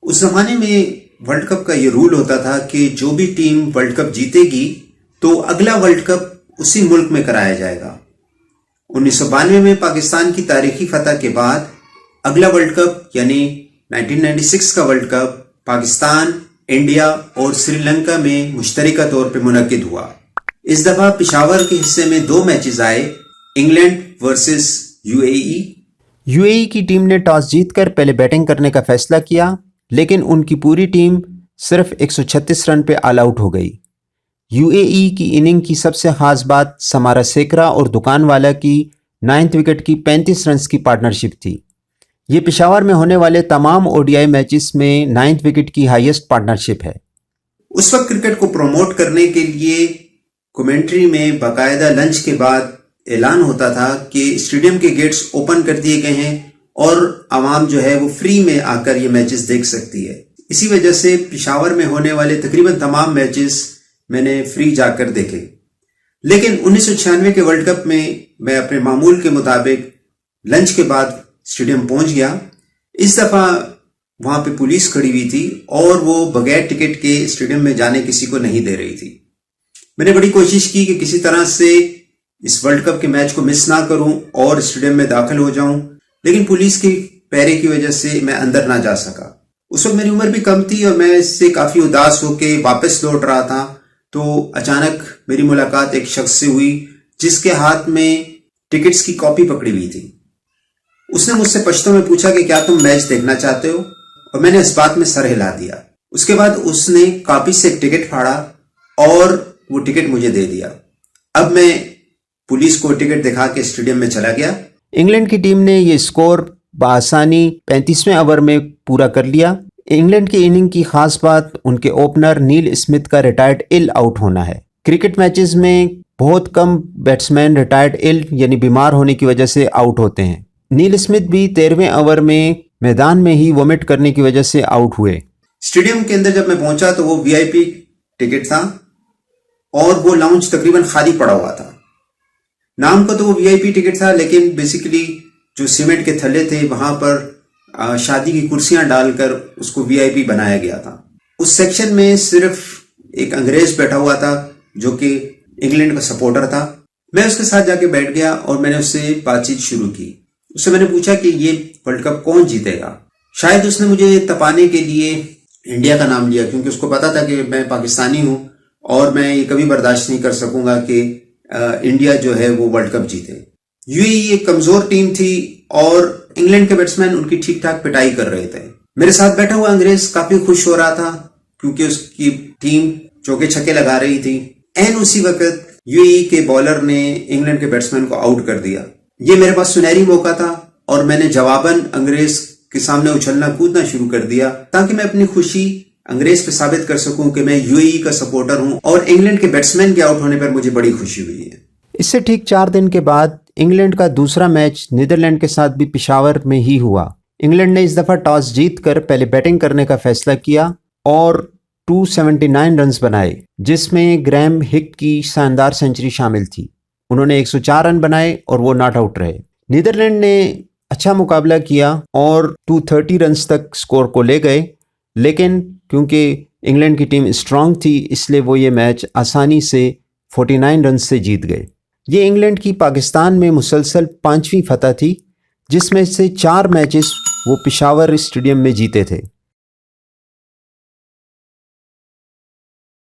उस जमाने में वर्ल्ड कप का ये रूल होता था कि जो भी टीम वर्ल्ड कप जीतेगी तो अगला वर्ल्ड कप उसी मुल्क में कराया जाएगा। 1992 में पाकिस्तान की तारीखी फतह के बाद अगला वर्ल्ड कप यानी 1996 का वर्ल्ड कप पाकिस्तान, इंडिया और श्रीलंका में मुश्तरका तौर पर मुनक्किद हुआ। इस दफा पिशावर के हिस्से में 2 मैचेस आए, इंग्लैंड वर्सेस यूएई। यूएई की टीम ने टॉस जीतकर पहले बैटिंग करने का फैसला किया, लेकिन उनकी पूरी टीम सिर्फ 136 रन पे ऑल आउट हो गई। यूएई की इनिंग की सबसे खास बात समारा सेकरा और दुकानवाला की 9th विकेट की 35 रन की पार्टनरशिप थी। ये पिशावर में होने वाले तमाम ओडीआई मैचेस में 9th विकेट की हाईएस्ट पार्टनरशिप है। उस वक्त क्रिकेट को प्रमोट करने के लिए कमेंट्री में बाकायदा लंच के बाद ऐलान होता था कि स्टेडियम के गेट्स ओपन कर दिए गए हैं और आवाम जो है वो फ्री में आकर ये मैचेस देख सकती है। इसी वजह से पिशावर में होने वाले तकरीबन तमाम मैचेस मैंने फ्री जाकर देखे। लेकिन 1996 के वर्ल्ड कप में मैं अपने मामूल के मुताबिक लंच के बाद स्टेडियम पहुंच गया। इस दफा वहां पे पुलिस खड़ी हुई थी और वो बगैर टिकट के स्टेडियम में जाने किसी को नहीं दे रही थी। मैंने बड़ी कोशिश की कि किसी तरह से इस वर्ल्ड कप के मैच को मिस ना करूं और स्टेडियम में दाखिल हो जाऊं, लेकिन पुलिस के पहरे की वजह से मैं अंदर ना जा सका। उस वक्त मेरी उम्र भी कम थी और मैं इससे काफी उदास होकर वापस लौट रहा था, तो अचानक मेरी मुलाकात एक शख्स से हुई जिसके हाथ में टिकट्स की कॉपी पकड़ी हुई थी। उसने मुझसे पश्तो में पूछा कि क्या तुम मैच देखना चाहते हो, और मैंने इस बात में सर हिला दिया। उसके बाद उसने कॉपी से एक टिकट फाड़ा और वो टिकट मुझे दे दिया। अब मैं पुलिस को टिकट दिखा के स्टेडियम में चला गया। इंग्लैंड की टीम ने ये स्कोर बआसानी 35वें ओवर में पूरा कर लिया। इंग्लैंड की इनिंग की खास बात उनके ओपनर नील स्मिथ का रिटायर्ड इल आउट होना है। क्रिकेट मैचेस में बहुत कम बैट्समैन रिटायर्ड इल यानी बीमार होने की वजह से आउट होते हैं। नील स्मिथ भी 13वें ओवर में मैदान में ही वोमिट करने की वजह से आउट हुए। स्टेडियम के अंदर जब मैं पहुंचा तो वो वीआईपी टिकट था और वो लाउंज तकरीबन खाली पड़ा हुआ था। नाम का तो वो वीआईपी टिकट था, लेकिन बेसिकली जो सीमेंट के थल्ले थे वहां पर शादी की कुर्सियां डालकर उसको वीआईपी बनाया गया था। उस सेक्शन में सिर्फ एक अंग्रेज बैठा हुआ था जो कि इंग्लैंड का सपोर्टर था। मैं उसके साथ जाके बैठ गया और मैंने उससे बातचीत शुरू की। उससे मैंने पूछा कि ये वर्ल्ड कप कौन जीतेगा। शायद उसने मुझे तपाने के लिए इंडिया का नाम लिया, क्योंकि उसको पता था कि मैं पाकिस्तानी हूं और मैं ये कभी बर्दाश्त नहीं कर सकूंगा कि इंडिया जो है वो वर्ल्ड कप जीते। यूएई एक कमजोर टीम थी और इंग्लैंड के बैट्समैन उनकी ठीक ठाक पिटाई कर रहे थे। मेरे साथ बैठा हुआ अंग्रेज काफी खुश हो रहा था क्योंकि उसकी टीम चौके छक्के लगा रही थी। एन उसी वक्त यूएई के बॉलर ने इंग्लैंड के बैट्समैन को आउट कर दिया। ये मेरे पास सुनहरी मौका था और मैंने जवाबन अंग्रेज के सामने उछलना कूदना शुरू कर दिया ताकि मैं अपनी खुशी अंग्रेज पे साबित कर सकूं कि मैं यूएई का सपोर्टर हूं और इंग्लैंड के बैट्समैन के आउट होने पर मुझे बड़ी खुशी हुई है। इससे ठीक 4 दिन के बाद इंग्लैंड का दूसरा मैच नीदरलैंड के साथ भी पिशावर में ही हुआ। इंग्लैंड ने इस दफा टॉस जीतकर पहले बैटिंग करने का फैसला किया और 279 रन बनाए, जिसमें ग्रैम हिक की शानदार सेंचुरी शामिल थी। उन्होंने 104 रन बनाए और वो नॉट आउट रहे। नीदरलैंड ने अच्छा मुकाबला किया और 230 रन तक स्कोर को ले गए, लेकिन क्योंकि इंग्लैंड की टीम स्ट्रांग थी इसलिए वो ये मैच आसानी से 49 रन से जीत गए। ये इंग्लैंड की पाकिस्तान में मुसलसल 5वीं फतह थी, जिसमें से 4 मैचेस वो पिशावर स्टेडियम में जीते थे।